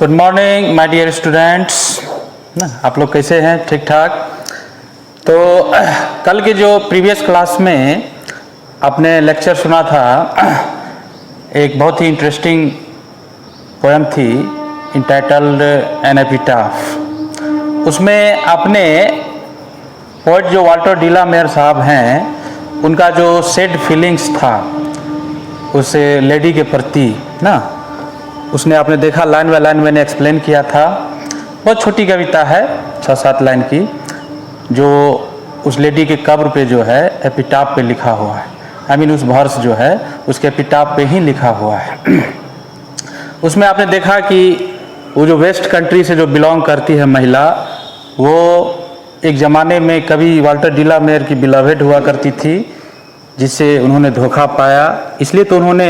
Good morning my dear students ना, आप लोग कैसे हैं? ठीक ठाक। तो कल के जो प्रीवियस क्लास में आपने लेक्चर सुना था, एक बहुत ही इंटरेस्टिंग पोएम थी इंटाइटल्ड एन एपिटाफ। उसमें आपने पोएट जो वाल्टर डिलामेयर साहब हैं, उनका जो सैड फीलिंग्स था उस लेडी के प्रति ना, उसने आपने देखा लाइन बाय लाइन मैंने एक्सप्लेन किया था। बहुत छोटी कविता है, 6-7 लाइन की, जो उस लेडी के कब्र पे जो है एपिटाफ पे लिखा हुआ है। आई मीन उस वर्स जो है उसके एपिटाफ पे ही लिखा हुआ है। उसमें आपने देखा कि वो जो वेस्ट कंट्री से जो बिलोंग करती है महिला, वो एक ज़माने में कवि वाल्टर डिलामेयर की बिलवेड हुआ करती थी, जिससे उन्होंने धोखा पाया। इसलिए तो उन्होंने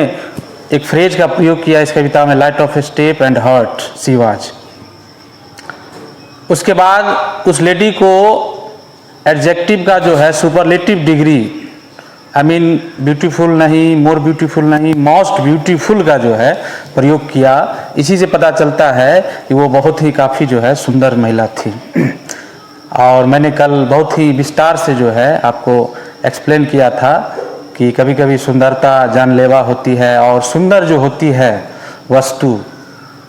एक फ्रेज का प्रयोग किया इस कविता में, light of a step and heart she was. उसके बाद उस लेडी को एडजेक्टिव का जो है superlative degree, I mean beautiful नहीं, मोर ब्यूटीफुल नहीं, मोस्ट ब्यूटीफुल का जो है प्रयोग किया। इसी से पता चलता है कि वो बहुत ही काफ़ी जो है सुंदर महिला थी। और मैंने कल बहुत ही विस्तार से जो है आपको एक्सप्लेन किया था कि कभी कभी सुंदरता जानलेवा होती है, और सुंदर जो होती है वस्तु,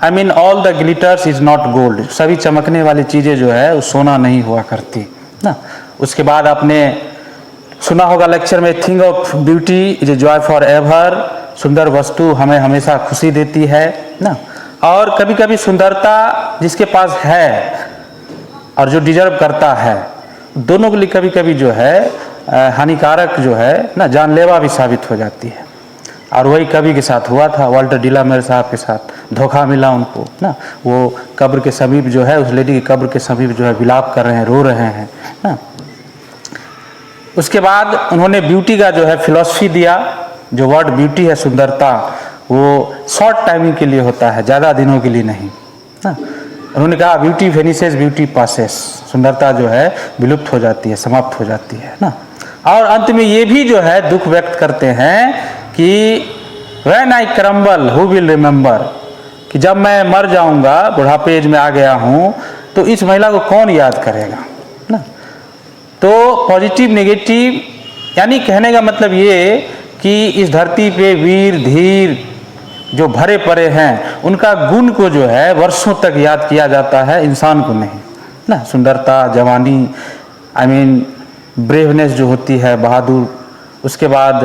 I mean all the glitters is not gold, सभी चमकने वाली चीज़ें जो है वो सोना नहीं हुआ करती ना। उसके बाद आपने सुना होगा लेक्चर में, thing of beauty is a joy for ever, सुंदर वस्तु हमें हमेशा खुशी देती है ना। और कभी कभी सुंदरता जिसके पास है और जो डिजर्व करता है, दोनों के लिए कभी कभी जो है हानिकारक जो है ना, जानलेवा भी साबित हो जाती है। और वही कवि के साथ हुआ था, वाल्टर डिलामेयर साहब के साथ धोखा मिला उनको ना। वो कब्र के समीप जो है, उस लेडी की कब्र के समीप जो है विलाप कर रहे हैं, रो रहे हैं ना। उसके बाद उन्होंने ब्यूटी का जो है फिलॉसफी दिया। जो वर्ड ब्यूटी है, सुंदरता, वो शॉर्ट टाइमिंग के लिए होता है, ज़्यादा दिनों के लिए नहीं ना। उन्होंने कहा ब्यूटी वेनिसेस ब्यूटी पासेस, सुंदरता जो है विलुप्त हो जाती है, समाप्त हो जाती है ना। और अंत में ये भी जो है दुख व्यक्त करते हैं कि when I crumble who will remember, कि जब मैं मर जाऊंगा, बुढ़ापे एज में आ गया हूँ, तो इस महिला को कौन याद करेगा ना। तो पॉजिटिव नेगेटिव, यानी कहने का मतलब ये कि इस धरती पे वीर धीर जो भरे पड़े हैं, उनका गुण को जो है वर्षों तक याद किया जाता है, इंसान को नहीं ना। सुंदरता, जवानी, आई मीन ब्रेवनेस जो होती है, बहादुर, उसके बाद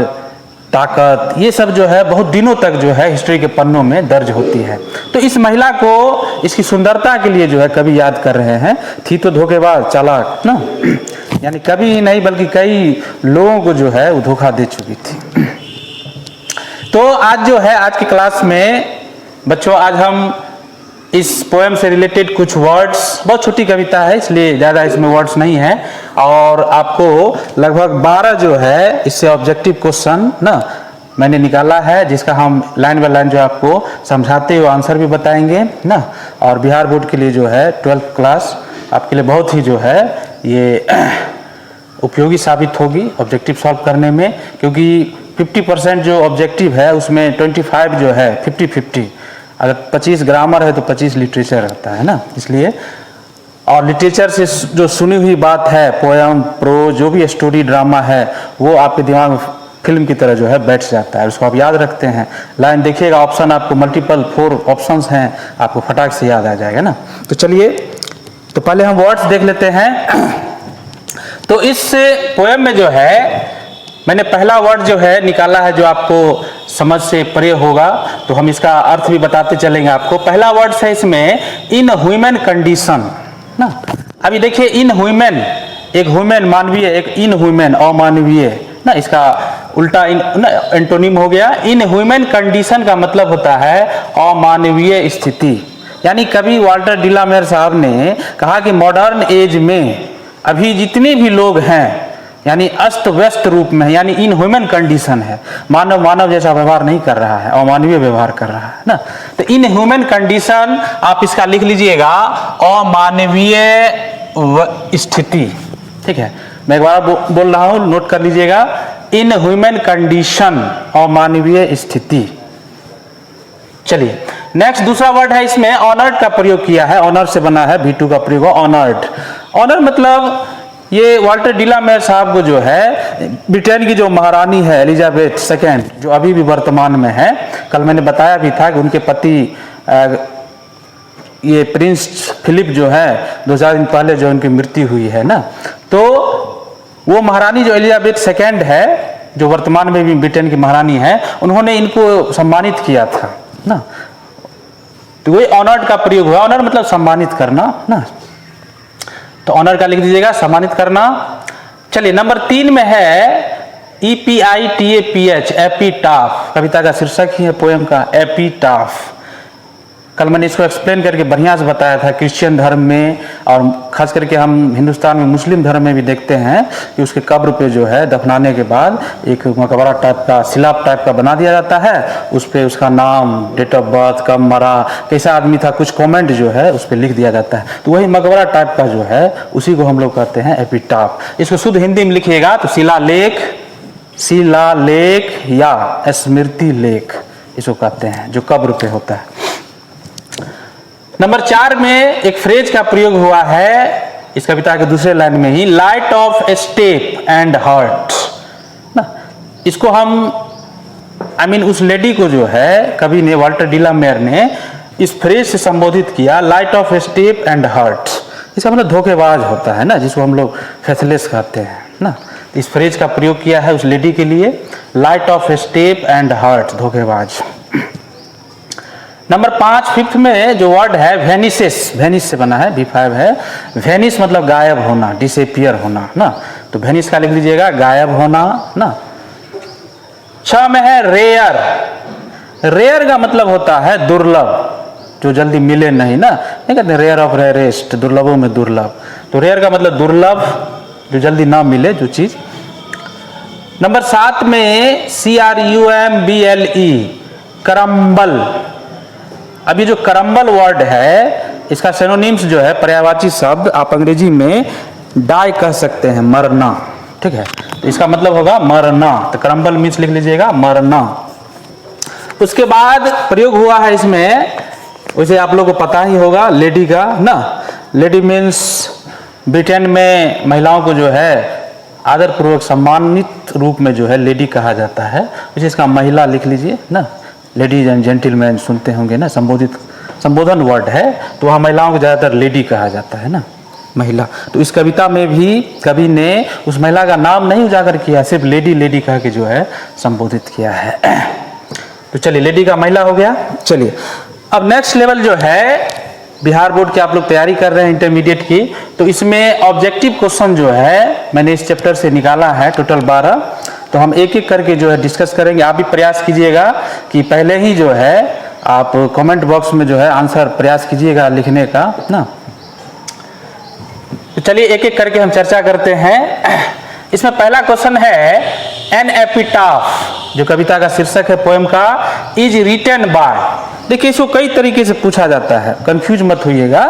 ताकत, ये सब जो है बहुत दिनों तक जो है हिस्ट्री के पन्नों में दर्ज होती है। तो इस महिला को इसकी सुंदरता के लिए जो है कवि याद कर रहे हैं। थी तो धोखेबाज, चालाक ना, यानी कवि ही नहीं बल्कि कई लोगों को जो है वो धोखा दे चुकी थी। तो आज जो है, आज की क्लास में बच्चों, आज हम इस पोएम से रिलेटेड कुछ वर्ड्स, बहुत छोटी कविता है इसलिए ज़्यादा इसमें वर्ड्स नहीं है, और आपको लगभग 12 जो है इससे ऑब्जेक्टिव क्वेश्चन ना मैंने निकाला है, जिसका हम लाइन बाय लाइन जो आपको समझाते हुए आंसर भी बताएंगे ना। और बिहार बोर्ड के लिए जो है 12th क्लास आपके लिए बहुत ही जो है ये उपयोगी साबित होगी ऑब्जेक्टिव सॉल्व करने में, क्योंकि 50% जो ऑब्जेक्टिव है उसमें 25 जो है 50-50, अगर 25 ग्रामर है तो 25 लिटरेचर रहता है ना, इसलिए। और लिटरेचर से जो सुनी हुई बात है, पोएम, प्रो, जो भी स्टोरी, ड्रामा है, वो आपके दिमाग में फिल्म की तरह जो है बैठ जाता है, उसको आप याद रखते हैं। लाइन देखिएगा, ऑप्शन आपको मल्टीपल 4 ऑप्शंस हैं, आपको फटाक से याद आ जाएगा ना। तो चलिए, तो पहले हम वर्ड्स देख लेते हैं। तो इस पोएम में जो है मैंने पहला वर्ड जो है निकाला है, जो आपको समझ से परे होगा, तो हम इसका अर्थ भी बताते चलेंगे आपको। पहला वर्ड है इसमें इन ह्यूमन कंडीशन ना। अभी देखिए, इन ह्यूमन, एक ह्यूमन मानवीय, एक इन ह्यूमन अमानवीय ना, इसका उल्टा एंटोनिम हो गया। इन ह्यूमन कंडीशन का मतलब होता है अमानवीय स्थिति। यानी कवि वाल्टर डिलामेयर साहब ने कहा कि मॉडर्न एज में अभी जितने भी लोग हैं, यानी अस्त व्यस्त रूप में, यानी इन ह्यूमन कंडीशन है, मानव जैसा व्यवहार नहीं कर रहा है, अमानवीय व्यवहार कर रहा है ना। तो इन ह्यूमन कंडीशन आप इसका लिख लीजिएगा अमानवीय स्थिति, ठीक है। मैं एक बार बोल रहा हूं, नोट कर लीजिएगा, इन ह्यूमन कंडीशन अमानवीय स्थिति। चलिए नेक्स्ट दूसरा वर्ड है इसमें ऑनर्ड का प्रयोग किया है, ऑनर से बना है, V2 का प्रयोग ऑनर्ड। ऑनर मतलब ये वाल्टर डिलामेयर साहब को जो है ब्रिटेन की जो महारानी है एलिजाबेथ सेकेंड, जो अभी भी वर्तमान में है, कल मैंने बताया भी था कि उनके पति ये प्रिंस फिलिप जो है 2000 दिन पहले जो उनकी मृत्यु हुई है ना, तो वो महारानी जो एलिजाबेथ सेकेंड है, जो वर्तमान में भी ब्रिटेन की महारानी है, उन्होंने इनको सम्मानित किया था ना, तो वही ऑनर्ड का प्रयोग हुआ। ऑनर मतलब सम्मानित करना ना, तो ऑनर का लिख दीजिएगा सम्मानित करना। चलिए नंबर 3 में है EPITAPH, एपिटाफ, कविता का शीर्षक ही है पोएम का एपिटाफ। कल मैंने इसको एक्सप्लेन करके बढ़िया से बताया था। क्रिश्चियन धर्म में और खास करके हम हिंदुस्तान में मुस्लिम धर्म में भी देखते हैं कि उसके कब्र पे जो है दफनाने के बाद एक मकबरा टाइप का, सिलाब टाइप का बना दिया जाता है, उस पर उसका नाम, डेट ऑफ बर्थ, कब मरा, कैसा आदमी था, कुछ कमेंट जो है उस पर लिख दिया जाता है। तो वही मकबरा टाइप का जो है उसी को हम लोग कहते हैं एपिटाफ। इसको शुद्ध हिंदी में लिखिएगा तो शिलालेख, शिलालेख या स्मृति लेख इसको कहते हैं, जो कब्र पे होता है। नंबर 4 में एक फ्रेज का प्रयोग हुआ है इस कविता के दूसरे लाइन में ही, light of step and heart ना। इसको हम उस लेडी को जो है कवि ने, वाल्टर डिलामेयर ने इस फ्रेज से संबोधित किया, light of step and heart. इसका मतलब धोखेबाज होता है ना, जिसको हम लोग फेथलेस कहते हैं ना। इस फ्रेज का प्रयोग किया है उस लेडी के लिए, light of step and heart, धोखेबाज। नंबर 5 फिफ्थ में जो वर्ड है वेनिसेस, वेनिस से बना है, V5 है। वेनिस मतलब गायब होना, डिसअपियर होना ना, तो वेनिस का लिख लीजिएगा गायब होना ना। 6 में है रेयर, रेयर का मतलब होता है दुर्लभ, जो जल्दी मिले नहीं ना, नहीं कहते रेयर ऑफ रेयरेस्ट, दुर्लभों में दुर्लभ, तो रेयर का मतलब दुर्लभ, जो जल्दी ना मिले जो चीज। नंबर 7 में CRUMBLE, करम्बल। अभी जो करम्बल वर्ड है इसका सिनोनिम्स जो है, पर्यायवाची शब्द आप अंग्रेजी में डाई कह सकते हैं, मरना, ठीक है, तो इसका मतलब होगा मरना, तो करम्बल मीन्स लिख लीजिएगा मरना। उसके बाद प्रयोग हुआ है इसमें, वैसे आप लोगों को पता ही होगा, लेडी का ना। लेडी मीन्स ब्रिटेन में महिलाओं को जो है आदरपूर्वक सम्मानित रूप में जो है लेडी कहा जाता है, वैसे इसका महिला लिख लीजिए ना। लेडीज एंड जेंटलमैन सुनते होंगे ना, संबोधन वर्ड है, तो वहाँ महिलाओं को ज़्यादातर लेडी कहा जाता है ना, महिला। तो इस कविता में भी कवि ने उस महिला का नाम नहीं उजागर किया, सिर्फ लेडी लेडी कह के जो है संबोधित किया है। तो चलिए लेडी का महिला हो गया। चलिए अब नेक्स्ट लेवल जो है, बिहार बोर्ड की आप लोग तैयारी कर रहे हैं इंटरमीडिएट की, तो इसमें ऑब्जेक्टिव क्वेश्चन जो है मैंने इस चैप्टर से निकाला है टोटल 12, तो हम एक एक करके जो है डिस्कस करेंगे। आप भी प्रयास कीजिएगा कि पहले ही जो है आप कमेंट बॉक्स में जो है आंसर प्रयास कीजिएगा लिखने का ना। तो चलिए एक एक करके हम चर्चा करते हैं। इसमें पहला क्वेश्चन है, एन एपिटाफ, जो कविता का शीर्षक है पोएम का, इज रिटन बाय। देखिए इसको कई तरीके से पूछा जाता है, कंफ्यूज मत होइएगा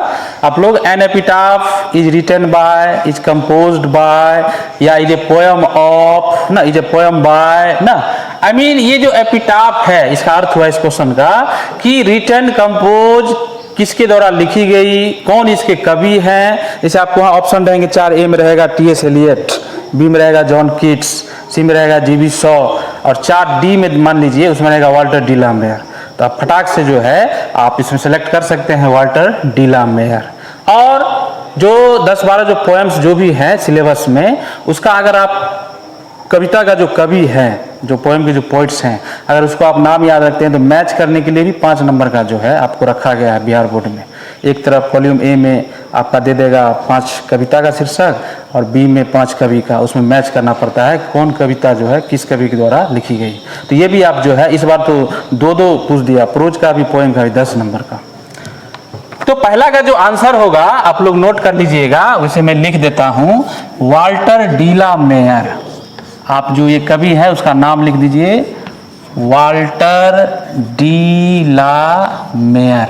आप लोग। An epitaph is written by, is composed by, या इज ए पोएम ऑफ ना, इज ए पोएम बाय ना। ये जो एपिटाफ है, इसका अर्थ हुआ इस क्वेश्चन का कि रिटन, कंपोज किसके द्वारा लिखी गई, कौन इसके कवि हैं। जैसे आपको वहाँ ऑप्शन रहेंगे 4, ए में रहेगा T.S. एलियट, बी में रहेगा जॉन कीट्स, सी में रहेगा G.B. शॉ, और 4 डी में मान लीजिए उसमें रहेगा वाल्टर डिलामेयर। तो आप फटाक से जो है आप इसमें सेलेक्ट कर सकते हैं वाल्टर डिलामेयर। और जो 10-12 जो पोएम्स जो भी हैं सिलेबस में, उसका अगर आप कविता का जो कवि है, जो पोएम के जो पोइट्स हैं, अगर उसको आप नाम याद रखते हैं तो मैच करने के लिए भी 5 नंबर का जो है आपको रखा गया है बिहार बोर्ड में। एक तरफ वॉल्यूम ए में आपका दे देगा 5 कविता का शीर्षक, और बी में 5 कवि का, उसमें मैच करना पड़ता है कौन कविता जो है किस कवि के द्वारा लिखी गई। तो ये भी आप जो है इस बार तो 2-2 पूछ दिया, प्रोज का भी पोएम का भी 10 नंबर का। तो पहला का जो आंसर होगा आप लोग नोट कर लीजिएगा, उसे मैं लिख देता हूं, वाल्टर डिलामेयर। आप जो ये कवि है उसका नाम लिख दीजिए, वाल्टर डिलामेयर,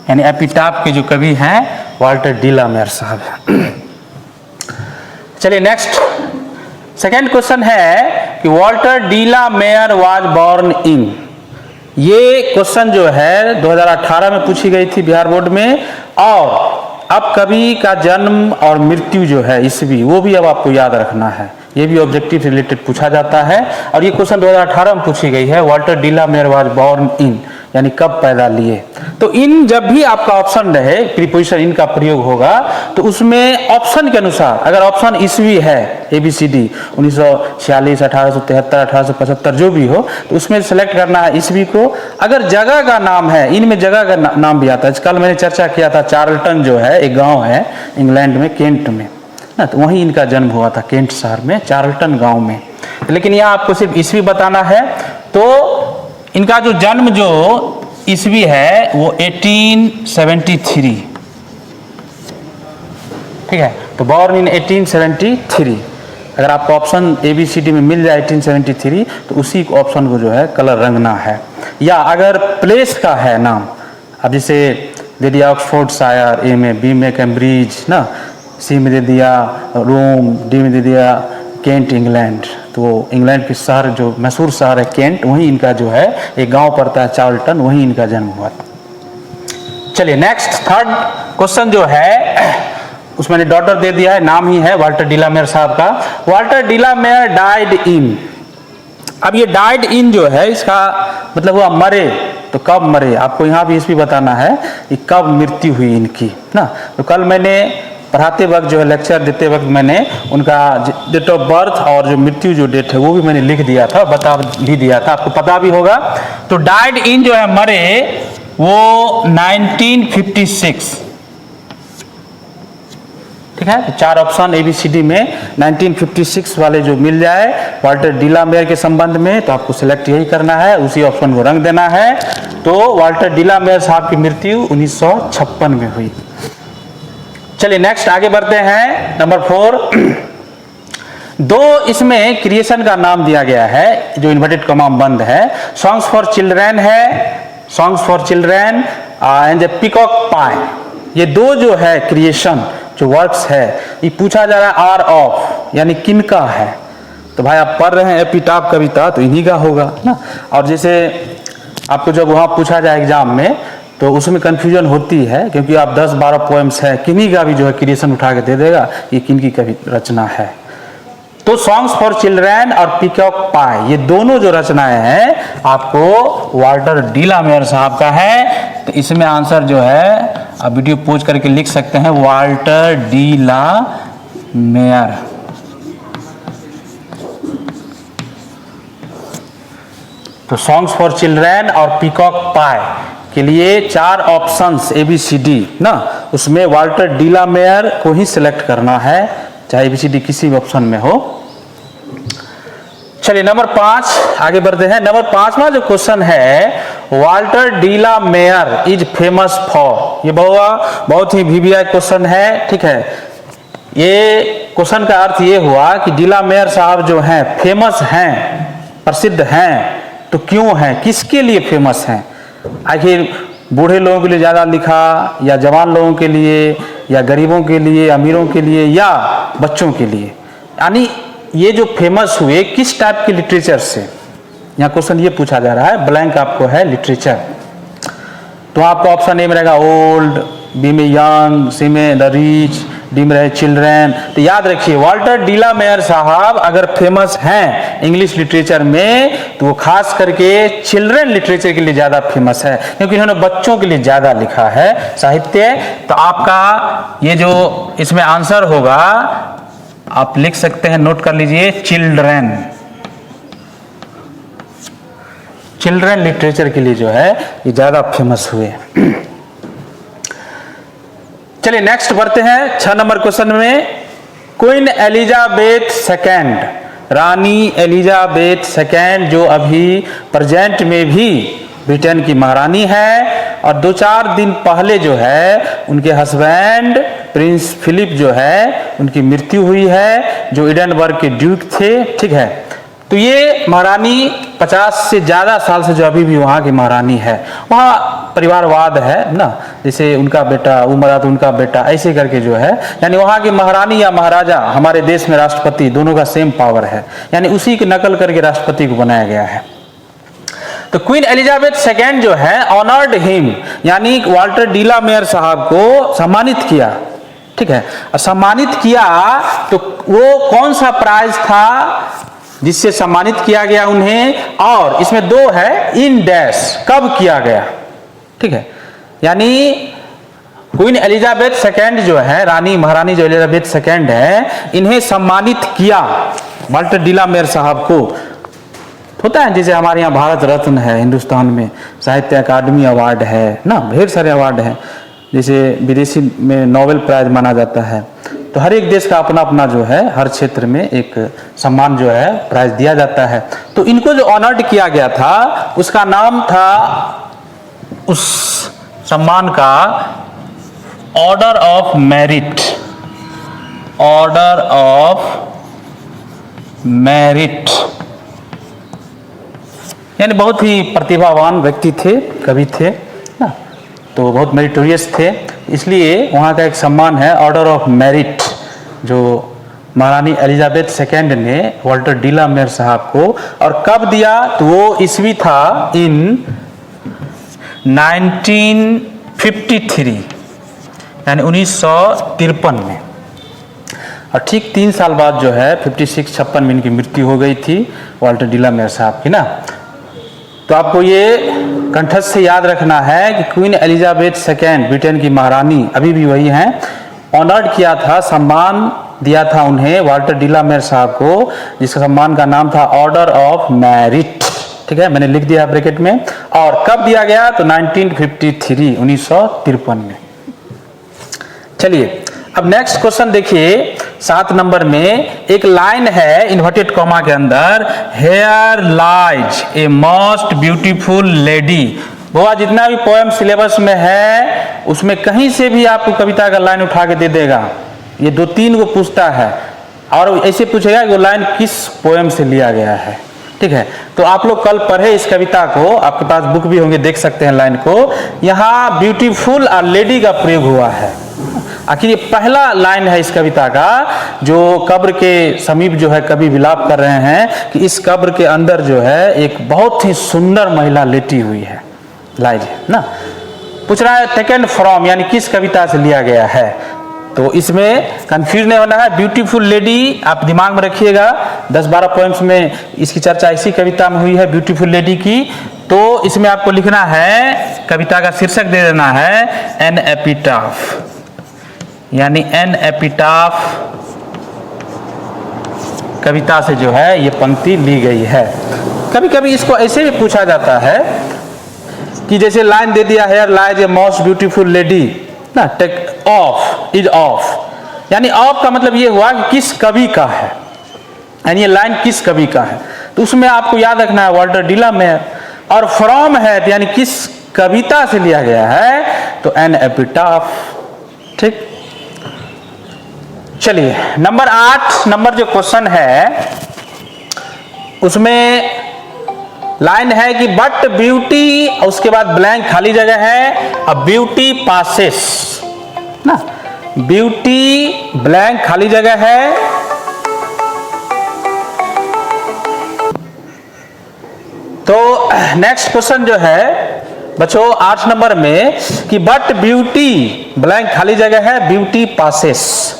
यानी एपिटाफ के जो कवि हैं वाल्टर डिलामेयर साहब। चलिए नेक्स्ट सेकेंड क्वेश्चन है कि वाल्टर डिलामेयर वाज बॉर्न इन, ये क्वेश्चन जो है 2018 में पूछी गई थी बिहार बोर्ड में, और अब कवि का जन्म और मृत्यु जो है ईस्वी, वो भी अब आपको याद रखना है। ये भी ऑब्जेक्टिव से रिलेटेड पूछा जाता है, और ये क्वेश्चन 2018 में पूछी गई है। Walter de la Mare was born in, यानी कब पैदा लिए। तो इन जब भी आपका ऑप्शन रहे, प्रीपोजिशन इन का प्रयोग होगा, तो उसमें ऑप्शन के अनुसार, अगर ऑप्शन ईस्वी है ABCD 1946, 1873, 1875 जो भी हो, तो उसमें सेलेक्ट करना है ईस्वी को। अगर जगह का नाम है, इनमें जगह का नाम भी आता है। कल मैंने चर्चा किया था, चार्ल्टन जो है एक गाँव है इंग्लैंड में, केंट में ना, तो वहीं इनका जन्म हुआ था, केंट शहर में, चार्ल्टन गाँव में। लेकिन यहाँ आपको सिर्फ ईस्वी बताना है। तो इनका जो जन्म जो ईस्वी है वो 1873, ठीक है। तो बॉर्न इन 1873। अगर आपको ऑप्शन ABCD में मिल जाए 1873, तो उसी ऑप्शन को जो है कलर रंगना है। या अगर प्लेस का है नाम, अब जैसे दे दिया ऑक्सफोर्ड शायर A में, B में कैम्ब्रिज ना, C में दे दिया रोम, D में दे दिया केंट इंग्लैंड, तो इंग्लैंड के शहर जो मशहूर शहर है केंट, वहीं इनका जो है एक गांव पड़ता है चार्ल्टन, वहीं इनका जन्म हुआ। चलिए नेक्स्ट थर्ड क्वेश्चन जो है उसमें मैंने डॉटर दे दिया है, नाम ही है वाल्टर डी ला मेयर साहब का। Walter de la Mare died in. अब ये डाइड इन जो है, इसका मतलब हुआ मरे, तो कब मरे, आपको यहाँ भी इसमें बताना है कि कब मृत्यु हुई इनकी ना। तो कल मैंने पढ़ाते वक्त जो है, लेक्चर देते वक्त मैंने उनका डेट ऑफ बर्थ और जो मृत्यु जो डेट है वो भी मैंने लिख दिया था, बता भी दिया था, आपको पता भी होगा। तो डाइड इन जो है मरे, वो 1956, ठीक है। तो 4 ऑप्शन ABCD में 1956 वाले जो मिल जाए वाल्टर डी ला मेयर के संबंध में, तो आपको सिलेक्ट यही करना है, उसी ऑप्शन को रंग देना है। तो वाल्टर डी ला मेयर साहब की मृत्यु 1956 में हुई। चलिए नेक्स्ट आगे बढ़ते हैं। नंबर 4, 2 इसमें क्रिएशन का नाम दिया गया है जो इन्वर्टेड कॉमा बंद है। सॉन्ग्स फॉर चिल्ड्रेन है, songs for children and the peacock pie. ये 2 जो है क्रिएशन जो वर्क्स है, ये पूछा जा रहा है आर ऑफ, यानी किनका है। तो भाई आप पढ़ रहे हैं एपिटाफ कविता, तो इन्हीं का होगा ना। और जैसे आपको जब वहाँ पूछा जाए एग्जाम में, तो उसमें कंफ्यूजन होती है, क्योंकि आप 10-12 पोएम्स है, किन्हीं का भी जो है क्रिएशन उठा के दे देगा, ये किनकी कवि रचना है। तो सॉन्ग्स फॉर चिल्ड्रेन और पीकॉक पाई, ये दोनों जो रचनाएं हैं आपको वाल्टर डी ला मेयर साहब का है। तो इसमें आंसर जो है आप वीडियो पोज करके लिख सकते हैं, वाल्टर डी ला मेयर। तो सॉन्ग्स फॉर चिल्ड्रेन और पीकॉक पाई के लिए 4 ऑप्शंस ABCD ना, उसमें वाल्टर डी ला मेयर को ही सिलेक्ट करना है, चाहे ABCD किसी भी ऑप्शन में हो। चलिए नंबर 5 आगे बढ़ते हैं। नंबर 5वां जो क्वेश्चन है, Walter de la Mare is famous for. ये बहुत ही VVI क्वेश्चन है, ठीक है। ये क्वेश्चन का अर्थ ये हुआ कि डी ला मेयर साहब जो हैं फेमस हैं, प्रसिद्ध हैं, तो क्यों हैं, किसके लिए फेमस हैं। आखिर बूढ़े लोगों के लिए ज़्यादा लिखा, या जवान लोगों के लिए, या गरीबों के लिए, अमीरों के लिए, या बच्चों के लिए। यानी ये जो फेमस हुए किस टाइप के लिटरेचर से, यहाँ क्वेश्चन ये पूछा जा रहा है। ब्लैंक आपको है लिटरेचर, तो आपका ऑप्शन ए में रहेगा ओल्ड, बी में यंग, सी में द रिच, डी में रहे चिल्ड्रेन। तो याद रखिए वाल्टर डी ला मेयर साहब अगर फेमस हैं इंग्लिश लिटरेचर में, तो वो खास करके चिल्ड्रेन लिटरेचर के लिए ज्यादा फेमस है, क्योंकि इन्होंने बच्चों के लिए ज्यादा लिखा है साहित्य। तो आपका ये जो इसमें आंसर होगा, आप लिख सकते हैं, नोट कर लीजिए, चिल्ड्रेन। चिल्ड्रेन लिटरेचर के लिए जो है ये ज्यादा फेमस हुए। चलिए नेक्स्ट बढ़ते हैं 6 नंबर क्वेश्चन में। क्वीन एलिजाबेथ सेकेंड, रानी एलिजाबेथ सेकेंड, जो अभी प्रेजेंट में भी ब्रिटेन की महारानी है, और 2-4 दिन पहले जो है उनके हस्बैंड प्रिंस फिलिप जो है उनकी मृत्यु हुई है, जो एडिनबर्ग के ड्यूक थे, ठीक है। तो ये महारानी 50 से ज़्यादा साल से जो अभी भी वहाँ की महारानी है, वहाँ परिवारवाद है ना, जैसे उनका बेटा वो मरा तो उनका बेटा, ऐसे करके जो है, यानी वहाँ की महारानी या महाराजा हमारे देश में राष्ट्रपति दोनों का सेम पावर है, यानी उसी की नकल करके राष्ट्रपति को बनाया गया है। तो क्वीन एलिजाबेथ सेकेंड जो है ऑनर्ड हिम, यानी वाल्टर डीला मेयर साहब को सम्मानित किया, ठीक है। और सम्मानित किया तो वो कौन सा प्राइज था जिससे सम्मानित किया गया उन्हें, और इसमें दो है, इन डैश, कब किया गया, ठीक है। यानी क्वीन एलिजाबेथ सेकेंड जो है, रानी महारानी जो एलिजाबेथ सेकेंड है, इन्हें सम्मानित किया वाल्टर डीला मेयर साहब को। होता है जैसे हमारे यहाँ भारत रत्न है, हिंदुस्तान में साहित्य अकादमी अवार्ड है ना, ढेर सारे अवार्ड हैं, जैसे विदेशी में नोबेल प्राइज माना जाता है। तो हर एक देश का अपना अपना जो है, हर क्षेत्र में एक सम्मान जो है, प्राइज दिया जाता है। तो इनको जो ऑनर्ड किया गया था उसका नाम था, उस सम्मान का order of merit, order of merit. यानी बहुत ही प्रतिभावान व्यक्ति थे, कवि थे ना, तो बहुत मेरिटोरियस थे, इसलिए वहाँ का एक सम्मान है ऑर्डर ऑफ मेरिट, जो महारानी एलिजाबेथ सेकेंड ने वाल्टर डीला मेयर साहब को। और कब दिया, तो वो ईस्वी था इन 1953, यानी 1953 में। और ठीक 3 साल बाद जो है 56 में इनकी मृत्यु हो गई थी वाल्टर डीला मेयर साहब की ना। तो आपको ये कंठस्थ से याद रखना है कि क्वीन एलिजाबेथ सेकेंड, ब्रिटेन की महारानी, अभी भी वही हैं, ऑनर्ड किया था, सम्मान दिया था उन्हें वाल्टर डीला मेयर साहब को, जिसका सम्मान का नाम था ऑर्डर ऑफ मेरिट, ठीक है, मैंने लिख दिया ब्रैकेट में। और कब दिया गया, तो 1953, 1953 में। चलिए अब नेक्स्ट क्वेश्चन देखिए, 7 नंबर में एक लाइन है इन्वर्टेड कॉमा के अंदर, here lies a most beautiful lady. वो जितना भी पोएम सिलेबस में है उसमें कहीं से भी आपको कविता का लाइन उठा के दे देगा, ये 2-3 को पूछता है और ऐसे पूछेगा कि वो लाइन किस पोएम से लिया गया है, ठीक है। तो आप लोग कल पढ़े इस कविता को, आपके पास बुक भी होंगे, देख सकते हैं लाइन को। यहाँ ब्यूटीफुल और लेडी का प्रयोग हुआ है। आखिर ये पहला लाइन है इस कविता का, जो कब्र के समीप जो है कवि विलाप कर रहे हैं कि इस कब्र के अंदर जो है एक बहुत ही सुंदर महिला लेटी हुई है, लाइन ना। पूछ रहा है टेकन फ्रॉम, यानी किस कविता से लिया गया है। तो इसमें कंफ्यूज नहीं होना है, ब्यूटीफुल लेडी आप दिमाग में रखिएगा, 10-12 पोएम्स में इसकी चर्चा इसी कविता में हुई है, ब्यूटीफुल लेडी की। तो इसमें आपको लिखना है, कविता का शीर्षक दे देना है एन एपिटाफ, यानी एन एपिटाफ कविता से जो है ये पंक्ति ली गई है। कभी कभी इसको ऐसे भी पूछा जाता है कि जैसे लाइन दे दिया, here lies a most beautiful lady ना, टेक ऑफ, इज ऑफ, यानी ऑफ का मतलब ये हुआ कि किस कवि का है, यानी ये लाइन किस कवि का है। तो उसमें आपको याद रखना है वाल्टर डीला मेयर, और फ्रॉम है यानी किस कविता से लिया गया है, तो एन एपिटाफ, ठीक। चलिए नंबर 8 नंबर जो क्वेश्चन है उसमें लाइन है कि बट ब्यूटी, उसके बाद ब्लैंक खाली जगह है, अब ब्यूटी पासेस ना, ब्यूटी ब्लैंक खाली जगह है, तो नेक्स्ट क्वेश्चन जो है बच्चों 8 नंबर में कि बट ब्यूटी ब्लैंक खाली जगह है, ब्यूटी पासेस।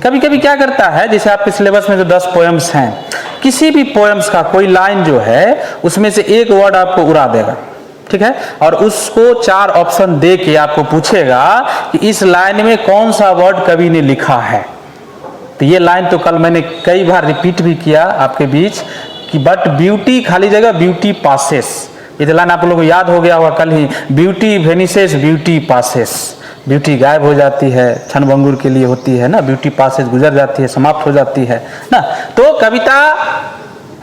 कभी कभी क्या करता है, जैसे आपके सिलेबस में जो 10 पोएम्स हैं, किसी भी पोएम्स का कोई लाइन जो है उसमें से एक वर्ड आपको उड़ा देगा, ठीक है, और उसको 4 ऑप्शन दे के आपको पूछेगा कि इस लाइन में कौन सा वर्ड कवि ने लिखा है। तो ये लाइन तो कल मैंने कई बार रिपीट भी किया आपके बीच कि बट ब्यूटी खाली जगह ब्यूटी पासेस, ये लाइन आप लोगों को याद हो गया होगा कल ही, ब्यूटी वेनिसेस ब्यूटी पासेस, ब्यूटी गायब हो जाती है, क्षण भंगुर के लिए होती है ना, ब्यूटी पासेस गुजर जाती है, समाप्त हो जाती है ना। तो कविता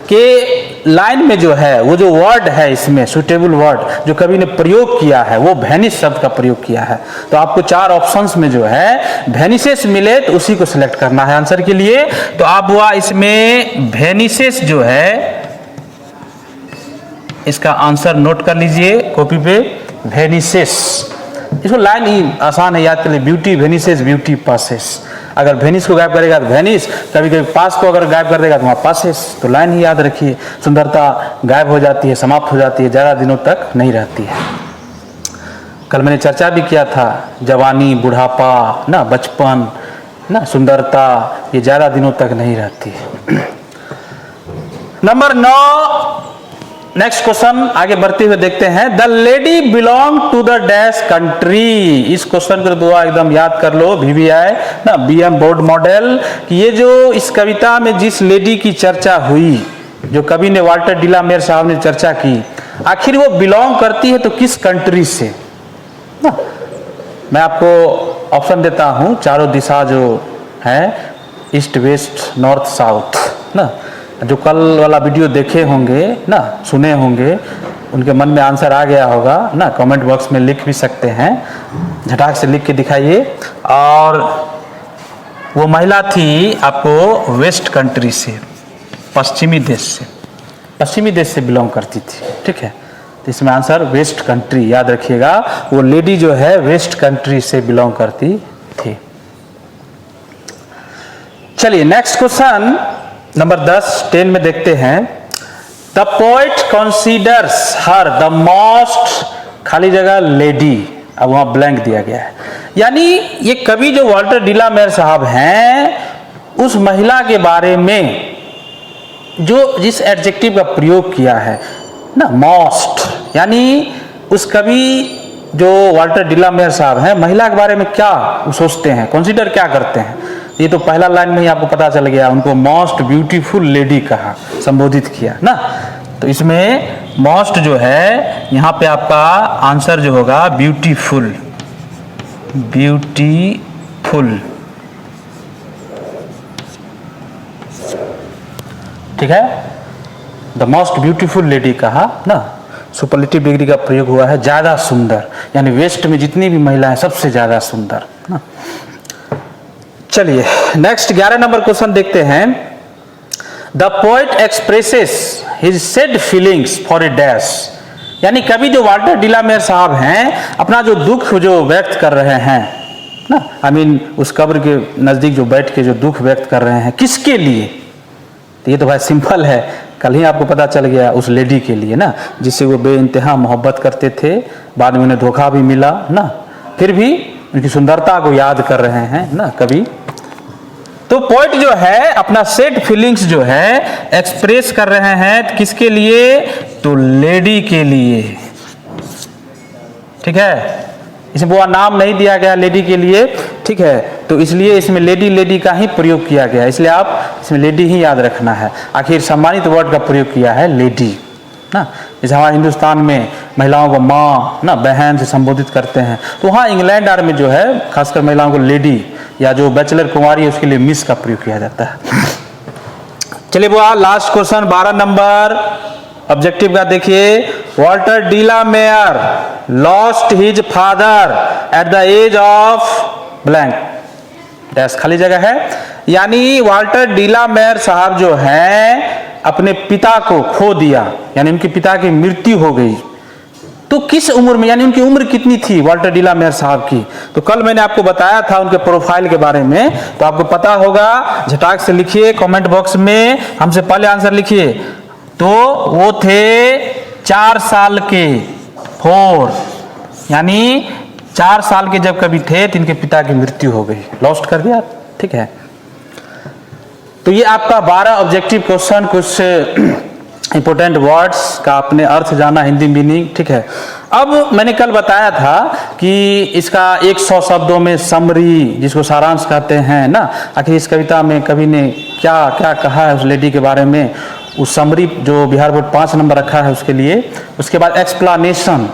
के लाइन में जो है वो जो वर्ड है इसमें सुटेबल वर्ड जो कवि ने प्रयोग किया है वो वेनिस शब्द का प्रयोग किया है। तो आपको 4 ऑप्शंस में जो है वेनिसेस मिले तो उसी को सिलेक्ट करना है आंसर के लिए। तो आप हुआ इसमें वेनिसेस जो है इसका आंसर नोट कर लीजिए कॉपी पे, वेनिसेस। इसको लाइन ही आसान है याद कर लिए, ब्यूटी वेनिसेस ब्यूटी पासेस। अगर वेनिस को गायब करेगा तो वेनिस, कभी कभी पास को अगर गायब कर देगा तो वहाँ पासेस, तो लाइन ही याद रखिए। सुंदरता गायब हो जाती है, समाप्त हो जाती है, ज़्यादा दिनों तक नहीं रहती है। कल मैंने चर्चा भी किया था, जवानी, बुढ़ापा ना, बचपन ना, सुंदरता ये ज़्यादा दिनों तक नहीं रहती है। नंबर 9, नेक्स्ट क्वेश्चन आगे बढ़ते हुए देखते हैं। The lady belong to the dash country. इस क्वेश्चन को दुआ एकदम याद कर लो, VVI ना, BM बोर्ड मॉडल, कि ये जो इस कविता में जिस लेडी की चर्चा हुई, जो कवि ने वाल्टर डिलामेयर साहब ने चर्चा की, आखिर वो बिलोंग करती है तो किस कंट्री से ना। मैं आपको ऑप्शन देता हूँ, चारों दिशा जो है, ईस्ट वेस्ट नॉर्थ साउथ ना, जो कल वाला वीडियो देखे होंगे ना, सुने होंगे, उनके मन में आंसर आ गया होगा ना, कमेंट बॉक्स में लिख भी सकते हैं, झटाक से लिख के दिखाइए। और वो महिला थी आपको वेस्ट कंट्री से, पश्चिमी देश से बिलोंग करती थी, ठीक है। तो इसमें आंसर वेस्ट कंट्री, याद रखिएगा, वो लेडी जो है वेस्ट कंट्री से बिलोंग करती थी। चलिए नेक्स्ट क्वेश्चन नंबर 10 में देखते हैं। The poet considers her the most, खाली जगह लेडी, अब वहां ब्लैंक दिया गया है। यानी ये कवि जो वाल्टर डिलामेयर साहब हैं, उस महिला के बारे में जो जिस एडजेक्टिव का प्रयोग किया है ना, मोस्ट, यानी उस कवि जो वाल्टर डिलामेयर साहब हैं, महिला के बारे में क्या सोचते हैं, कंसीडर क्या करते हैं। ये तो पहला लाइन में ही आपको पता चल गया, उनको मोस्ट ब्यूटीफुल लेडी कहा, संबोधित किया ना। तो इसमें मोस्ट जो है, यहाँ पे आपका आंसर जो होगा ब्यूटीफुल, ठीक है। द मोस्ट ब्यूटीफुल लेडी कहा ना, सुपरलेटिव डिग्री का प्रयोग हुआ है, ज्यादा सुंदर, यानी वेस्ट में जितनी भी महिलाएं सबसे ज्यादा सुंदर ना। चलिए नेक्स्ट 11 नंबर क्वेश्चन देखते हैं। The poet expresses his said feelings for a dash, यानी कवि जो वाल्टर डिलामेयर साहब हैं, अपना जो दुख जो व्यक्त कर रहे हैं ना, आई मीन उस कब्र के नजदीक जो बैठ के जो दुख व्यक्त कर रहे हैं, किसके लिए। तो ये तो भाई सिंपल है, कल ही आपको पता चल गया, उस लेडी के लिए ना, जिससे वो बेइंतहा मोहब्बत करते थे, बाद में उन्हें धोखा भी मिला ना, फिर भी उनकी सुंदरता को याद कर रहे हैं ना कवि। तो पोएट जो है अपना सेड फीलिंग्स जो है एक्सप्रेस कर रहे हैं, किसके लिए, तो लेडी के लिए, ठीक है। इसमें वो नाम नहीं दिया गया लेडी के लिए, ठीक है, तो इसलिए इसमें लेडी का ही प्रयोग किया गया, इसलिए आप इसमें लेडी ही याद रखना है। आखिर सम्मानित वर्ड का प्रयोग किया है लेडी ना। जैसे हमारे हिंदुस्तान में महिलाओं को माँ ना, बहन से संबोधित करते हैं, तो वहाँ इंग्लैंड आर में जो है खासकर महिलाओं को लेडी, या जो बैचलर कुमारी है उसके लिए मिस का प्रयोग किया जाता है। चलिए वो लास्ट क्वेश्चन 12 नंबर ऑब्जेक्टिव का देखिए। Walter de la Mare lost his father at the age of blank dash, खाली जगह है। यानी वाल्टर डिलामेयर साहब जो हैं अपने पिता को खो दिया, यानी उनके पिता की मृत्यु हो गई, तो किस उम्र में, यानी उनकी उम्र कितनी थी वाल्टर डिलामेयर साहब की। तो कल मैंने आपको बताया था उनके प्रोफाइल के बारे में, तो आपको पता होगा, झटाक से लिखिए कमेंट बॉक्स में, हमसे पहले आंसर लिखिए। तो वो थे 4 साल के, 4, यानी 4 साल के जब कभी थे तो इनके पिता की मृत्यु हो गई, लॉस्ट कर दिया, ठीक है। तो ये आपका 12 ऑब्जेक्टिव क्वेश्चन, कुछ इंपोर्टेंट वर्ड्स का आपने अर्थ जाना, हिंदी मीनिंग, ठीक है। अब मैंने कल बताया था कि इसका 100 शब्दों में समरी, जिसको सारांश कहते हैं ना, आखिर इस कविता में कवि ने क्या क्या कहा है उस लेडी के बारे में, उस समरी जो बिहार बोर्ड 5 नंबर रखा है उसके लिए। उसके बाद एक्सप्लेनेशन,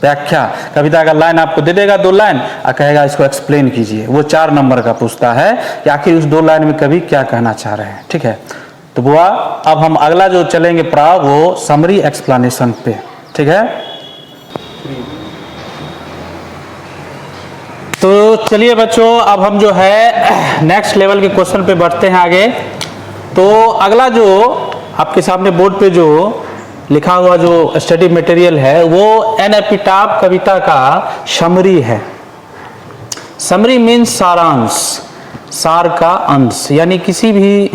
व्याख्या, कविता का लाइन आपको दे देगा 2 लाइन और कहेगा इसको एक्सप्लेन कीजिए, वो 4 नंबर का पूछता है कि आखिर उस 2 लाइन में कवि क्या कहना चाह रहे हैं, ठीक है। तो बुआ अब हम अगला जो चलेंगे पढ़ाओ वो समरी एक्सप्लेनेशन पे, ठीक है। तो चलिए बच्चों, अब हम जो है नेक्स्ट लेवल के क्वेश्चन पे बढ़ते हैं आगे। तो अगला जो आपके सामने बोर्ड पे जो लिखा हुआ जो स्टडी मटेरियल है वो एन एपिटाफ कविता का समरी है। समरी मीन्स सारांश। सार का अंश, यानी किसी भी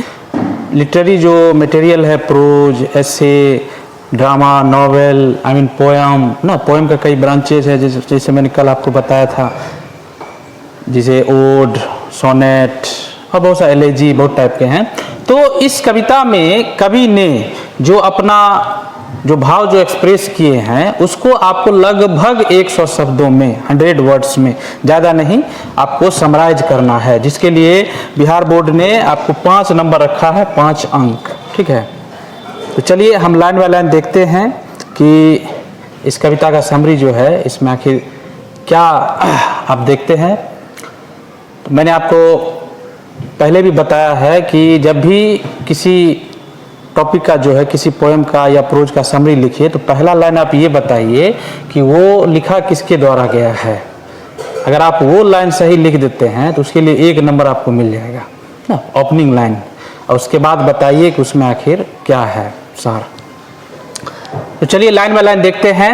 लिटरेरी जो मटेरियल है, प्रोज, ऐसे, drama, novel, I mean poem ना, पोएम का कई ब्रांचेस है, जैसे मैंने कल आपको बताया था, जिसे ओड, सोनेट और बहुत सारे एलेजी, बहुत टाइप के हैं। तो इस कविता में कवि ने जो अपना जो भाव जो एक्सप्रेस किए हैं उसको आपको लगभग 100 शब्दों में, 100 वर्ड्स में, ज़्यादा नहीं, आपको समराइज करना है, जिसके लिए बिहार बोर्ड ने आपको 5 नंबर रखा है, 5 अंक। ठीक है, तो चलिए हम लाइन बाय लाइन देखते हैं कि इस कविता का समरी जो है इसमें आखिर क्या आप देखते हैं। तो मैंने आपको पहले भी बताया है कि जब भी किसी टॉपिक का जो है, किसी पोएम का या प्रोज का समरी लिखिए तो पहला लाइन आप ये बताइए कि वो लिखा किसके द्वारा गया है। अगर आप वो लाइन सही लिख देते हैं तो उसके लिए 1 नंबर आपको मिल जाएगा ना, ओपनिंग लाइन। और उसके बाद बताइए कि उसमें आखिर क्या है सार। तो चलिए लाइन बाय लाइन देखते हैं।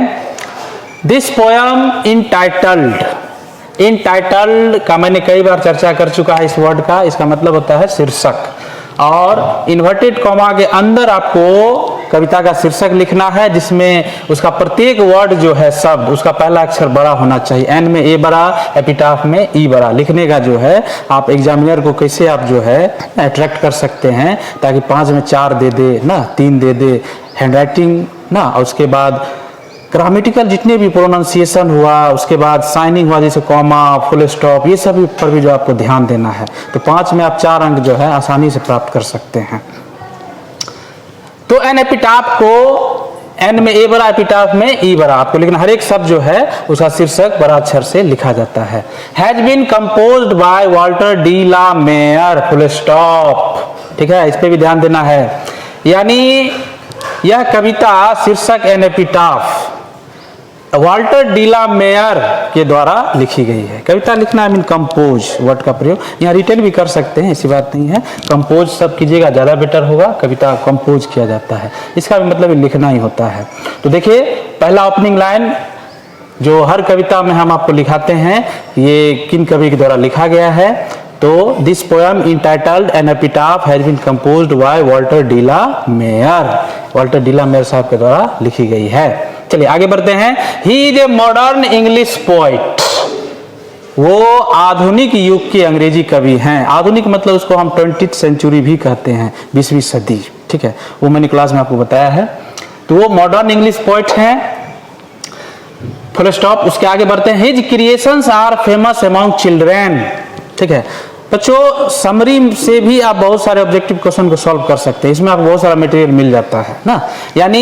दिस पोएम इनटाइटल्ड, इनटाइटल्ड का मैंने कई बार चर्चा कर चुका है इस वर्ड का, इसका मतलब होता है शीर्षक। और इन्वर्टेड कॉमा के अंदर आपको कविता का शीर्षक लिखना है, जिसमें उसका प्रत्येक वर्ड जो है, शब्द, उसका पहला अक्षर बड़ा होना चाहिए। एन में ए बड़ा, एपिटाफ में ई बड़ा। लिखने का जो है आप एग्जामिनर को कैसे आप जो है अट्रैक्ट कर सकते हैं, ताकि 5 में 4 दे दे ना, 3 दे दे, हैंडराइटिंग ना, और उसके बाद ग्रामेटिकल जितने भी प्रोनाउंसिएशन हुआ, उसके बाद साइनिंग हुआ, जैसे कॉमा, फुल स्टॉप, ये सब पर भी जो आपको ध्यान देना है। तो 5 में आप 4 अंक जो है आसानी से प्राप्त कर सकते हैं। तो एन एपिटाफ को एन में ए बड़ा, एपिटाफ में ई बड़ा आपको लिखना। हर एक शब्द जो है उसका शीर्षक बड़ा अक्षर से लिखा जाता है। Has been composed by Walter de la Mare, full stop. ठीक है, इस पे भी ध्यान देना है। यानी यह कविता शीर्षक an epitaph Walter de la Mare के द्वारा लिखी गई है। कविता लिखना आई मीन कंपोज वर्ड का प्रयोग, यहाँ रिटर्न भी कर सकते हैं, ऐसी बात नहीं है। कंपोज सब कीजिएगा, ज़्यादा बेटर होगा। कविता कंपोज किया जाता है, इसका भी मतलब लिखना ही होता है। तो देखिए पहला ओपनिंग लाइन जो हर कविता में हम आपको लिखाते हैं, ये किन कवि के द्वारा लिखा गया है। तो this poem entitled an epitaph has been composed by Walter de la Mare, Walter de la Mare साहब के द्वारा लिखी गई है। चलिए आगे बढ़ते हैं। He is a modern English poet, वो आधुनिक युग के अंग्रेजी कवि हैं। आधुनिक मतलब उसको हम 20th सेंचुरी भी कहते हैं, 20वीं सदी। ठीक है, वो मैंने क्लास में आपको बताया है। तो वो मॉडर्न इंग्लिश पोइट हैं, फुल स्टॉप। उसके आगे बढ़ते हैं। His creations are famous among children. ठीक है बच्चों, समरी से भी आप बहुत सारे ऑब्जेक्टिव क्वेश्चन को सॉल्व कर सकते हैं, इसमें आपको बहुत सारा मटेरियल मिल जाता है ना। यानी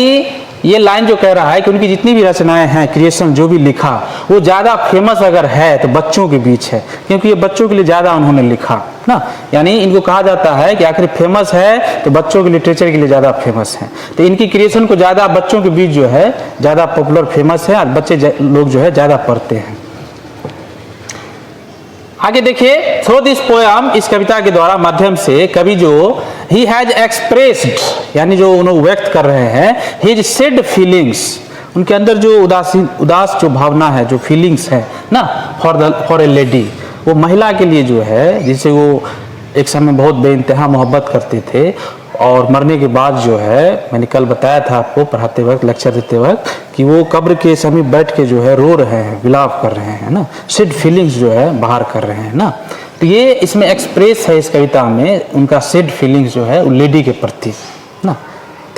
ये लाइन जो कह रहा है कि उनकी जितनी भी रचनाएं हैं, क्रिएशन जो भी लिखा, वो ज़्यादा फेमस अगर है तो बच्चों के बीच है, क्योंकि ये बच्चों के लिए ज़्यादा उन्होंने लिखा ना। यानी इनको कहा जाता है कि आखिर फेमस है तो बच्चों के लिटरेचर के लिए ज़्यादा फेमस है। तो इनकी क्रिएशन को ज़्यादा बच्चों के बीच जो है ज़्यादा पॉपुलर, फेमस है, और बच्चे लोग जो है ज़्यादा पढ़ते हैं। आगे देखिए, थ्रू दिस पोएम, इस कविता के द्वारा माध्यम से कवि जो ही हैज एक्सप्रेस्ड, यानी जो उन्होंने व्यक्त कर रहे हैं, हिज सेड फीलिंग्स, उनके अंदर जो उदास जो भावना है, जो फीलिंग्स है ना, फॉर ए लेडी, वो महिला के लिए जो है, जिसे वो एक समय बहुत बेइंतहा मोहब्बत करते थे, और मरने के बाद जो है, मैंने कल बताया था आपको पढ़ाते वक्त, लेक्चर देते वक्त, कि वो कब्र के समीप बैठ के जो है रो रहे हैं, विलाप कर रहे हैं ना, सेड फीलिंग्स जो है बाहर कर रहे हैं ना। तो ये इसमें एक्सप्रेस है इस कविता में, उनका सेड फीलिंग्स जो है वो लेडी के प्रति ना,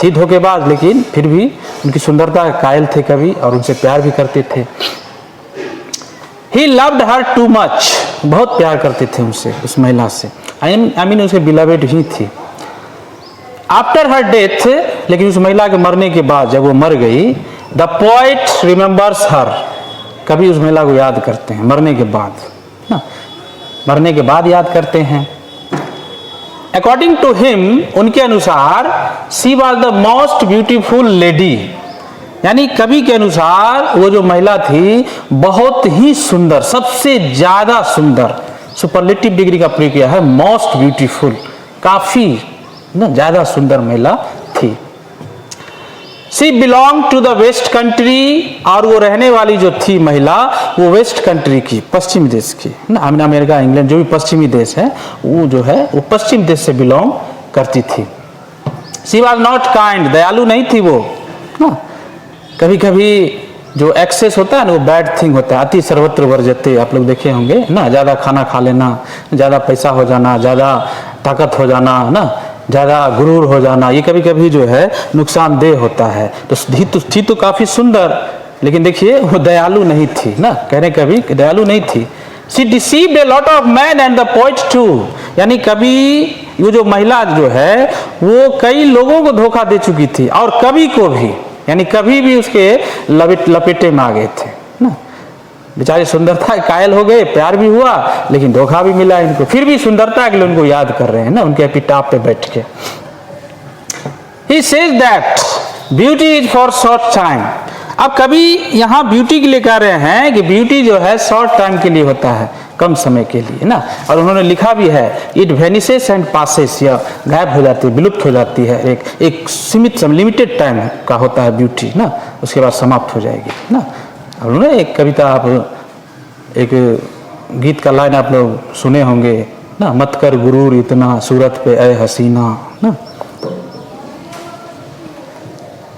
थी धोखेबाज, लेकिन फिर भी उनकी सुंदरता के कायल थे कवि, और उनसे प्यार भी करते थे। He loved her too much, बहुत प्यार करते थे उनसे, उस महिला से, आई मीन उसके बिलवेड ही थी। आफ्टर हर डेथ, लेकिन उस महिला के मरने के बाद, जब वो मर गई, द पोइट रिमेंबर्स हर, कभी उस महिला को याद करते हैं मरने के बाद ना, मरने के बाद याद करते हैं। अकॉर्डिंग टू हिम, उनके अनुसार, she was the most beautiful lady, यानी कवि के अनुसार वो जो महिला थी बहुत ही सुंदर, सबसे ज्यादा सुंदर, सुपरलेटिव डिग्री का प्रयोग किया है, मोस्ट ब्यूटीफुल, काफी ना ज्यादा सुंदर महिला थी। She belong to the west country, और वो रहने वाली जो थी महिला वो वेस्ट कंट्री की, पश्चिमी देश की ना, अमेरिका इंग्लैंड जो भी पश्चिमी देश है वो जो है वो पश्चिम देश से बिलोंग करती थी। शी वॉज नॉट काइंड, दयालु नहीं थी वो ना। कभी कभी जो एक्सेस होता है ना वो बैड थिंग होता है, अति सर्वत्र वर्जते, आप लोग देखे होंगे ना, ज़्यादा खाना खा लेना, ज़्यादा पैसा हो जाना, ज़्यादा ताकत हो जाना ना, ज़्यादा गुरूर हो जाना, ये कभी कभी जो है नुकसानदेह होता है। तो थी तो काफ़ी सुंदर, लेकिन देखिए वो दयालु नहीं थी ना, कहने कभी दयालु नहीं थी। She deceived a lot of man and the poet too, यानी कभी ये जो महिला जो है वो कई लोगों को धोखा दे चुकी थी, और कवि को भी, यानी कभी भी उसके लपेटे में आ गए थे ना। बेचारी सुंदरता कायल हो गए, प्यार भी हुआ लेकिन धोखा भी मिला इनको, फिर भी सुंदरता के लिए उनको याद कर रहे हैं ना, उनके एपिटाफ पे बैठ के। He says that beauty is for short time। अब कभी यहाँ ब्यूटी के लिए कह रहे हैं कि ब्यूटी जो है शॉर्ट टाइम के लिए होता है, कम समय के लिए ना, और उन्होंने लिखा भी है इट वेनिसेस एंड पासेस, या गायब हो जाती है, विलुप्त हो जाती है, एक सीमित लिमिटेड टाइम का होता है ब्यूटी ना, उसके बाद समाप्त हो जाएगी ना। और उन्होंने एक कविता, आप एक गीत का लाइन आप लोग सुने होंगे ना, मत कर गुरूर इतना सूरत पे ऐ हसीना ना।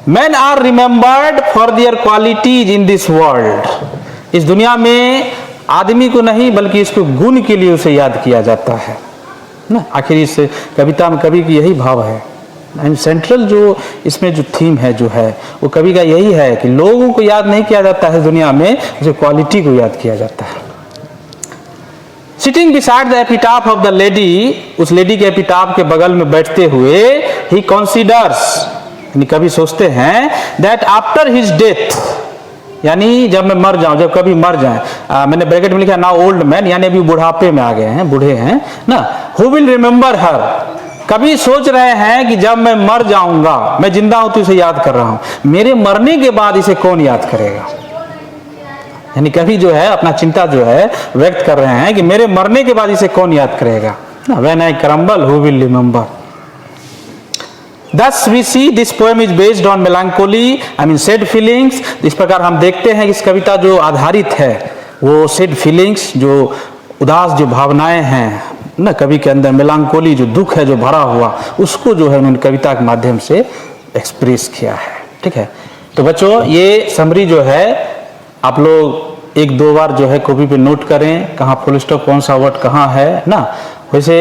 Men are remembered for their qualities in this world। इस दुनिया में आदमी को नहीं बल्कि इसको गुण के लिए उसे याद किया जाता है ना। आखिर इस कविता में कवि की यही भाव है, एंड सेंट्रल जो इसमें जो थीम है जो है वो कवि का यही है कि लोगों को याद नहीं किया जाता है दुनिया में, उसे क्वालिटी को याद किया जाता है। Sitting beside the epitaph of the lady, उस लेडी के एपिटाफ के बगल में बैठते हुए, ही कॉन्सिडर्स, कभी सोचते हैं दैट आफ्टर हिज डेथ, यानी जब मैं मर जाऊं, जब कभी मर जाए, मैंने ब्रैकेट में लिखा नाउ ओल्ड मैन, यानी अभी बुढ़ापे में आ गए हैं, बूढ़े हैं ना, हु विल रिमेंबर हर, कभी सोच रहे हैं कि जब मैं मर जाऊंगा, मैं जिंदा हूं तो इसे याद कर रहा हूं, मेरे मरने के बाद इसे कौन याद करेगा। यानी कभी जो है अपना चिंता जो है व्यक्त कर रहे हैं कि मेरे मरने के बाद इसे कौन याद करेगा। When I crumble who will remember. Thus we see this poem is based on melancholy, I mean sad feelings। इस प्रकार हम देखते हैं कि इस कविता जो आधारित है वो sad feelings, जो उदास जो भावनाएं हैं ना कवि के अंदर, मेलांकोली जो दुख है जो भरा हुआ, उसको जो है उन्होंने कविता के माध्यम से एक्सप्रेस किया है। ठीक है, तो बच्चों ये समरी जो है आप लोग एक दो बार जो है कॉपी पे नोट करें, कहाँ फुल स्टॉप कौन सा वर्ड कहाँ है ना। वैसे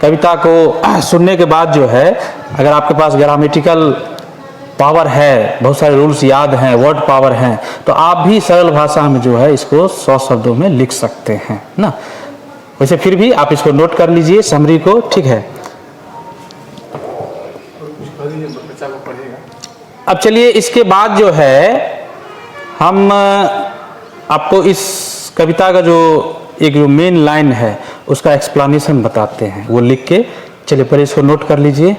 कविता को सुनने के बाद जो है अगर आपके पास ग्रामेटिकल पावर है, बहुत सारे रूल्स याद हैं, वर्ड पावर हैं, तो आप भी सरल भाषा में जो है इसको 100 शब्दों में लिख सकते हैं ना। वैसे फिर भी आप इसको नोट कर लीजिए समरी को, ठीक है। अब चलिए इसके बाद जो है हम आपको इस कविता का जो एक जो मेन लाइन है उसका एक्सप्लेनेशन बताते हैं, वो लिख के चलिए पहले इसको नोट कर लीजिए।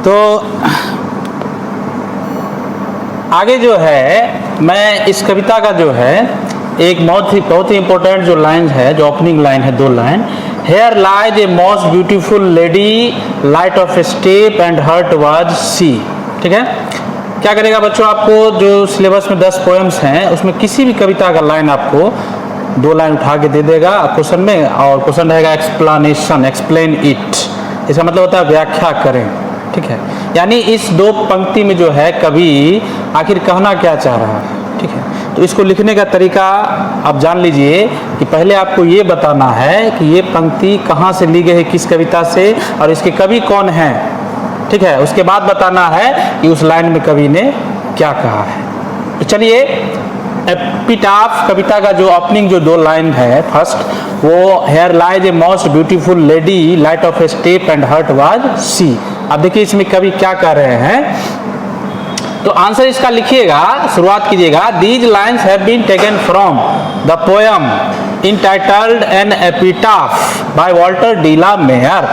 तो आगे जो है मैं इस कविता का जो है एक बहुत ही इंपॉर्टेंट जो लाइन है, जो ओपनिंग लाइन है, 2 line, here lies a most beautiful lady, light of a step and heart was she. ठीक है, क्या करेगा बच्चों, आपको जो सिलेबस में 10 पोएम्स हैं उसमें किसी भी कविता का लाइन आपको 2 लाइन उठा के दे देगा क्वेश्चन में, और क्वेश्चन रहेगा एक्सप्लेनेशन, एक्सप्लेन इट, इसका मतलब होता है व्याख्या करें। ठीक है, यानी इस 2 पंक्ति में जो है कवि आखिर कहना क्या चाह रहा है। ठीक है, तो इसको लिखने का तरीका आप जान लीजिए कि पहले आपको ये बताना है कि ये पंक्ति कहाँ से ली गई है, किस कविता से, और इसके कवि कौन हैं। ठीक है, उसके बाद बताना है कि उस लाइन में कवि ने क्या कहा है। तो चलिए एपिटाफ कविता का जो ओपनिंग जो 2 लाइन है, फर्स्ट वो here lies a most beautiful lady, light of a step and heart was she. अब देखिए इसमें कवि क्या कह रहे हैं, तो आंसर इसका लिखिएगा, शुरुआत कीजिएगा। These lines have been taken from the poem entitled an epitaph by Walter de la Mare.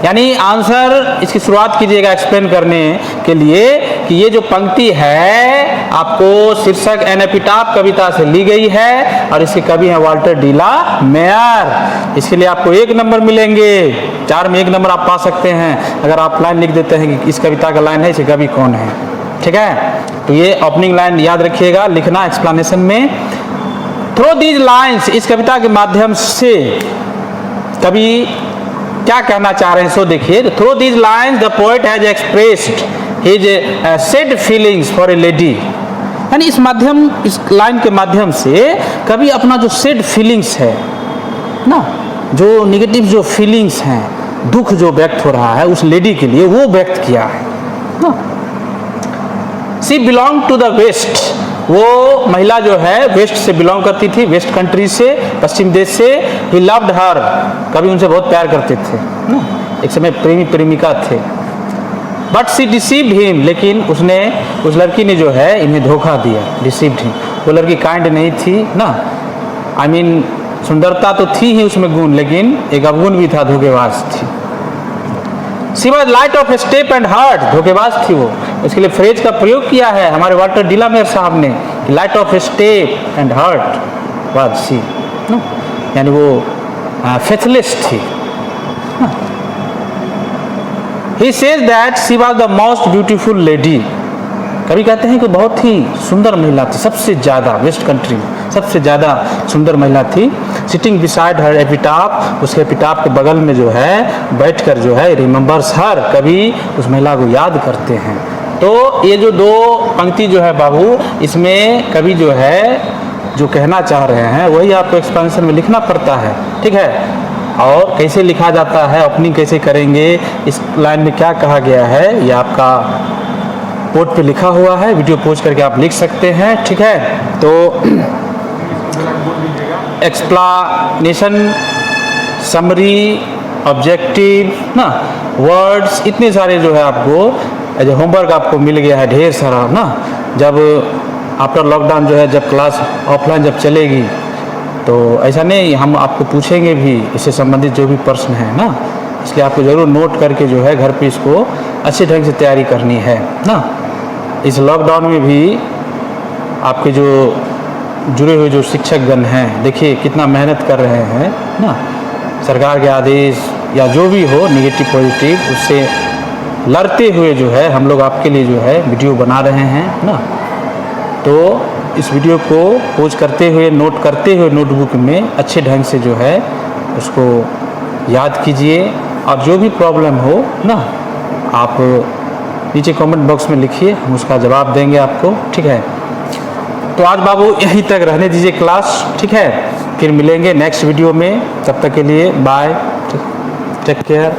यानी आंसर इसकी शुरुआत कीजिएगा एक्सप्लेन करने के लिए कि ये जो पंक्ति है आपको शीर्षक एन एपिटाफ कविता से ली गई है और इसके कवि हैं वाल्टर डी ला मेयर। इसके लिए आपको 1 नंबर मिलेंगे, 4 में 1 नंबर आप पा सकते हैं अगर आप लाइन लिख देते हैं कि इस कविता का लाइन है, इसे कवि कौन है। ठीक है, तो ये ओपनिंग लाइन याद रखिएगा, लिखना एक्सप्लेनेशन में। थ्रू दीज लाइन्स, इस कविता के माध्यम से कवि क्या कहना चाह रहे हैं सो देखिए। Through these lines the poet has expressed his sad feelings for a lady. यानी इस लाइन के माध्यम से कवि अपना जो सैड फीलिंग्स है ना, जो निगेटिव जो फीलिंग्स हैं, दुख जो व्यक्त हो रहा है उस लेडी के लिए, वो व्यक्त किया है ना। She belong to the west, वो महिला जो है वेस्ट से बिलोंग करती थी, वेस्ट कंट्री से, पश्चिम देश से। ही लव्ड हर, कभी उनसे बहुत प्यार करते थे ना, एक समय प्रेमी प्रेमिका थे। बट शी डिसीव्ड हिम, लेकिन उसने, उस लड़की ने जो है इन्हें धोखा दिया, डिसीव्ड हिम। वो लड़की काइंड नहीं थी ना, आई मीन सुंदरता तो थी ही उसमें गुण, लेकिन एक अवगुण भी था, धोखेबाज थी। She was light of step and heart, धोखेबाज थी वो। इसके लिए फ्रेज का प्रयोग किया है हमारे वाल्टर डी ला मेयर साहब ने, light of step and heart was she, यानी वो फेथलेस थी। He says that she was the most beautiful lady, कभी कहते हैं कि बहुत ही सुंदर महिला थी, सबसे ज़्यादा वेस्ट कंट्री में सबसे ज़्यादा सुंदर महिला थी। सिटिंग बिसाइड हर एपिटाफ, उसके एपिटाफ के बगल में जो है बैठकर जो है रिमेंबर्स हर, कभी उस महिला को याद करते हैं। तो ये जो 2 पंक्ति जो है बाबू, इसमें कवि जो है जो कहना चाह रहे हैं वही आपको एक्सपेंशन में लिखना पड़ता है। ठीक है, और कैसे लिखा जाता है, ओपनिंग कैसे करेंगे, इस लाइन में क्या कहा गया है, ये आपका बोर्ड पे लिखा हुआ है, वीडियो पोज करके आप लिख सकते हैं। ठीक है, तो एक्सप्लेनेशन, समरी, ऑब्जेक्टिव ना, वर्ड्स, इतने सारे जो है आपको जो होमवर्क आपको मिल गया है ढेर सारा ना। जब आफ्टर लॉकडाउन जो है, जब क्लास ऑफलाइन जब चलेगी तो ऐसा नहीं, हम आपको पूछेंगे भी इससे संबंधित जो भी प्रश्न है ना, इसलिए आपको ज़रूर नोट करके जो है घर पे इसको अच्छे ढंग से तैयारी करनी है ना। इस लॉकडाउन में भी आपके जो जुड़े हुए जो शिक्षकगण हैं, देखिए कितना मेहनत कर रहे हैं ना, सरकार के आदेश या जो भी हो निगेटिव पॉजिटिव, उससे लड़ते हुए जो है हम लोग आपके लिए जो है वीडियो बना रहे हैं ना। तो इस वीडियो को पोज करते हुए, नोट करते हुए नोटबुक में अच्छे ढंग से जो है उसको याद कीजिए, और जो भी प्रॉब्लम हो ना आप नीचे कमेंट बॉक्स में लिखिए, हम उसका जवाब देंगे आपको। ठीक है, तो आज बाबू यहीं तक रहने दीजिए क्लास। ठीक है, फिर मिलेंगे नेक्स्ट वीडियो में, तब तक के लिए बाय, टेक केयर।